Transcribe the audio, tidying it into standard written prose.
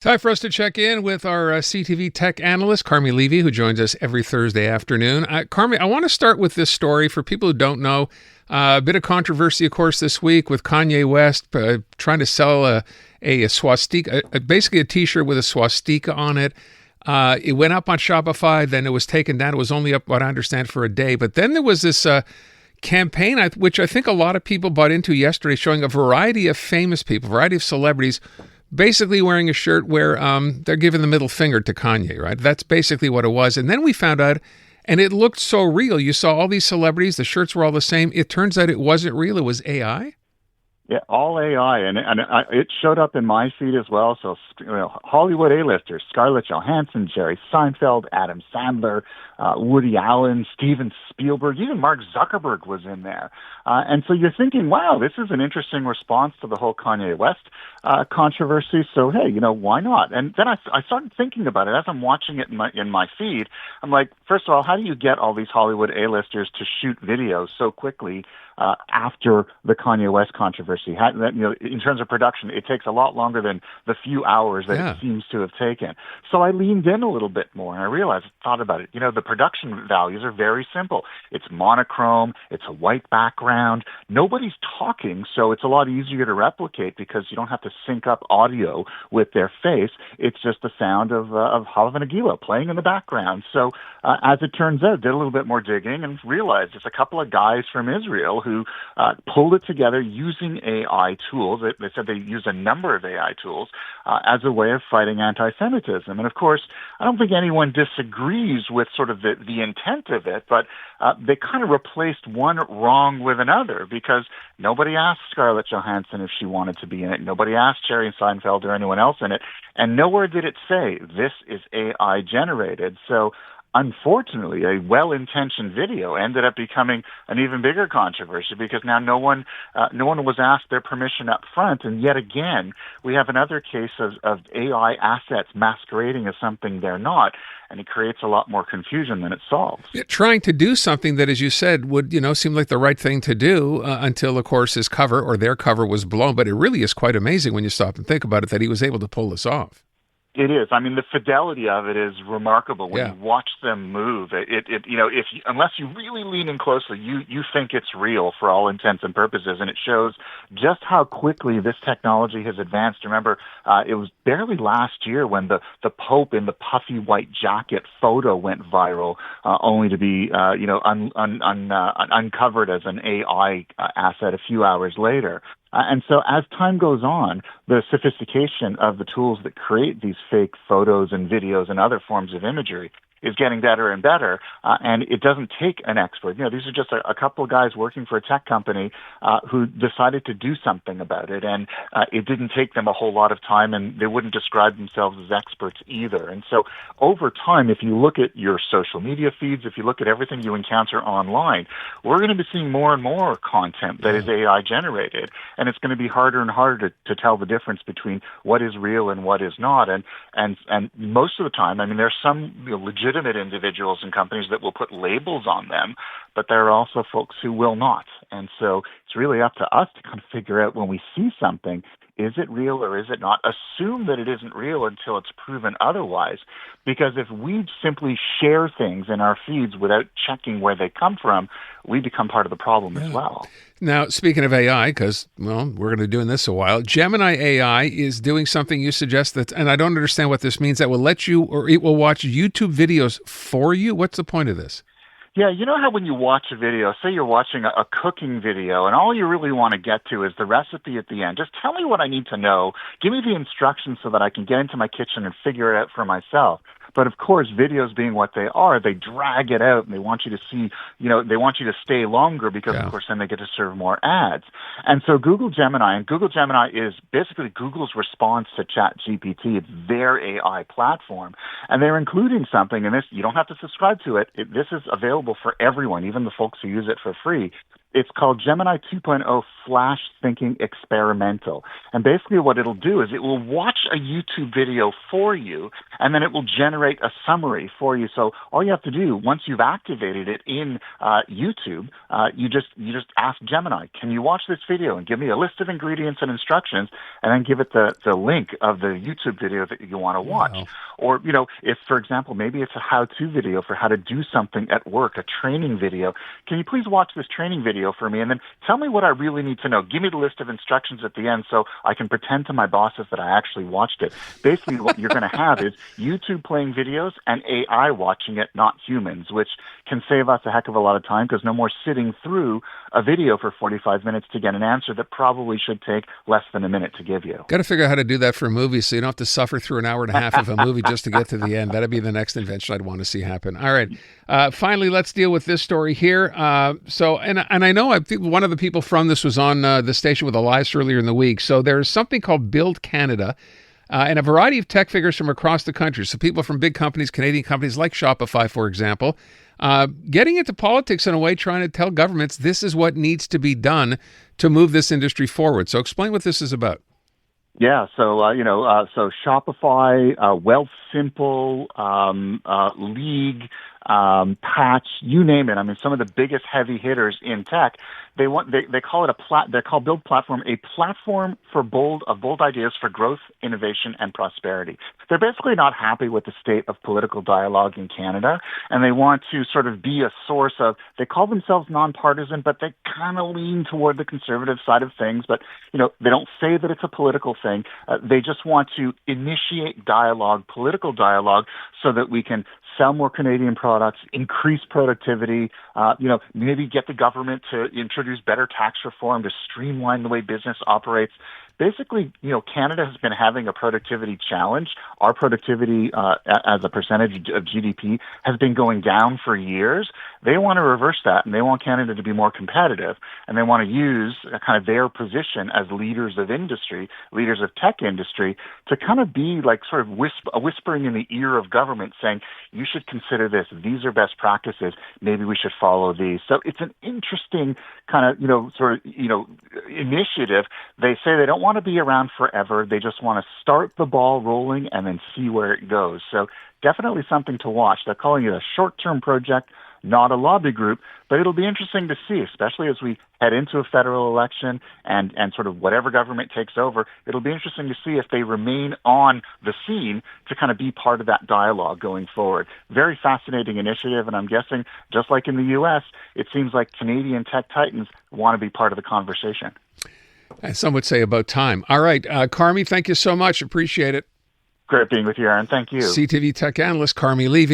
Time for us to check in with our CTV tech analyst, Carmi Levy, who joins us every Thursday afternoon. Carmi, I want to start with this story for people who don't know. A bit of controversy, of course, this week with Kanye West trying to sell a swastika, basically a T-shirt with a swastika on it. It went up on Shopify, then it was taken down. It was only up, what I understand, for a day. But then there was this campaign, which I think a lot of people bought into yesterday, showing a variety of famous people, a variety of celebrities, basically wearing a shirt where they're giving the middle finger to Kanye, right? That's basically what it was. And then we found out, and it looked so real. You saw all these celebrities, the shirts were all the same. It turns out it wasn't real. It was AI. Yeah, all AI, and it showed up in my feed as well. So, Hollywood A-listers: Scarlett Johansson, Jerry Seinfeld, Adam Sandler, Woody Allen, Steven Spielberg, even Mark Zuckerberg was in there. And so you're thinking, wow, this is an interesting response to the whole Kanye West controversy. So, hey, why not? And then I started thinking about it as I'm watching it in my feed. I'm like, first of all, how do you get all these Hollywood A-listers to shoot videos so quickly after the Kanye West controversy? In terms of production, it takes a lot longer than the few hours that it seems to have taken. So I leaned in a little bit more, and I thought about it. The production values are very simple. It's monochrome. It's a white background. Nobody's talking, so it's a lot easier to replicate because you don't have to sync up audio with their face. It's just the sound of Hava Nagila playing in the background. So as it turns out, did a little bit more digging and realized it's a couple of guys from Israel who pulled it together using AI tools. They said they used a number of AI tools as a way of fighting anti-Semitism. And of course, I don't think anyone disagrees with sort of the intent of it, but they kind of replaced one wrong with another because nobody asked Scarlett Johansson if she wanted to be in it. Nobody asked Jerry Seinfeld or anyone else in it. And nowhere did it say this is AI generated. So unfortunately, a well-intentioned video ended up becoming an even bigger controversy because now no one was asked their permission up front. And yet again, we have another case of AI assets masquerading as something they're not, and it creates a lot more confusion than it solves. Yeah, trying to do something that, as you said, would seem like the right thing to do until, of course, his cover or their cover was blown. But it really is quite amazing when you stop and think about it that he was able to pull this off. It is. I mean, the fidelity of it is remarkable when you watch them move. Unless you really lean in closely, you think it's real for all intents and purposes, and it shows just how quickly this technology has advanced. Remember, it was barely last year when the Pope in the puffy white jacket photo went viral, only to be uncovered as an AI asset a few hours later. And so as time goes on, the sophistication of the tools that create these fake photos and videos and other forms of imagery is getting better and better, and it doesn't take an expert. These are just a couple of guys working for a tech company who decided to do something about it, and it didn't take them a whole lot of time, and they wouldn't describe themselves as experts either. And so over time, if you look at your social media feeds, if you look at everything you encounter online, we're going to be seeing more and more content that is AI generated, and it's going to be harder and harder to tell the difference between what is real and what is not. And most of the time, I mean, there's some legitimate individuals and companies that will put labels on them, but there are also folks who will not. And so it's really up to us to kind of figure out when we see something, is it real or is it not? Assume that it isn't real until it's proven otherwise, because if we simply share things in our feeds without checking where they come from, we become part of the problem as well. Now, speaking of AI, because, we're going to be doing this a while, Gemini AI is doing something you suggest that, and I don't understand what this means, that will let you, or it will watch YouTube videos for you. What's the point of this? Yeah, you know how when you watch a video, say you're watching a cooking video, and all you really want to get to is the recipe at the end. Just tell me what I need to know. Give me the instructions so that I can get into my kitchen and figure it out for myself. But of course, videos being what they are, they drag it out and they want you to see, they want you to stay longer because, of course, then they get to serve more ads. And so Google Gemini is basically Google's response to ChatGPT. It's their AI platform. And they're including something in this. You don't have to subscribe to it. This is available for everyone, even the folks who use it for free. It's called Gemini 2.0 Flash Thinking Experimental. And basically what it'll do is it will watch a YouTube video for you, and then it will generate a summary for you. So all you have to do, once you've activated it in YouTube, you just ask Gemini, can you watch this video and give me a list of ingredients and instructions, and then give it the link of the YouTube video that you want to watch. Wow. Or, if, for example, maybe it's a how-to video for how to do something at work, a training video. Can you please watch this training video for me, and then tell me what I really need to know. Give me the list of instructions at the end so I can pretend to my bosses that I actually watched it. Basically, what you're going to have is YouTube playing videos and AI watching it, not humans, which can save us a heck of a lot of time, because no more sitting through a video for 45 minutes to get an answer that probably should take less than a minute to give you. Got to figure out how to do that for a movie so you don't have to suffer through an hour and a half of a movie just to get to the end. That'd be the next invention I'd want to see happen. All right. Finally, let's deal with this story here. And I know I think one of the people from this was on the station with Elias earlier in the week. So there's something called Build Canada. And a variety of tech figures from across the country. So people from big companies, Canadian companies like Shopify, for example, getting into politics in a way, trying to tell governments this is what needs to be done to move this industry forward. So explain what this is about. Yeah, so Shopify, Wealth Simple, League, Patch, you name it. I mean, some of the biggest heavy hitters in tech. They call it they call Build Platform a platform for bold ideas for growth, innovation, and prosperity. They're basically not happy with the state of political dialogue in Canada, and they want to sort of be a source of. They call themselves nonpartisan, but they kind of lean toward the conservative side of things. But they don't say that it's a political thing. They just want to initiate dialogue, political dialogue, so that we can sell more Canadian products, increase productivity, maybe get the government to introduce better tax reform to streamline the way business operates. Basically, Canada has been having a productivity challenge. Our productivity as a percentage of GDP has been going down for years. They want to reverse that, and they want Canada to be more competitive, and they want to use kind of their position as leaders of industry, leaders of tech industry, to kind of be like sort of whispering in the ear of government saying, you should consider this. These are best practices. Maybe we should follow these. So it's an interesting kind of, initiative. They say they don't want to be around forever. They just want to start the ball rolling and then see where it goes. So definitely something to watch. They're calling it a short-term project, not a lobby group, but it'll be interesting to see, especially as we head into a federal election and sort of whatever government takes over. It'll be interesting to see if they remain on the scene to kind of be part of that dialogue going forward. Very fascinating initiative, and I'm guessing, just like in the U.S., it seems like Canadian tech titans want to be part of the conversation. And some would say about time. All right, Carmi, thank you so much. Appreciate it. Great being with you, Aaron. Thank you. CTV tech analyst Carmi Levy.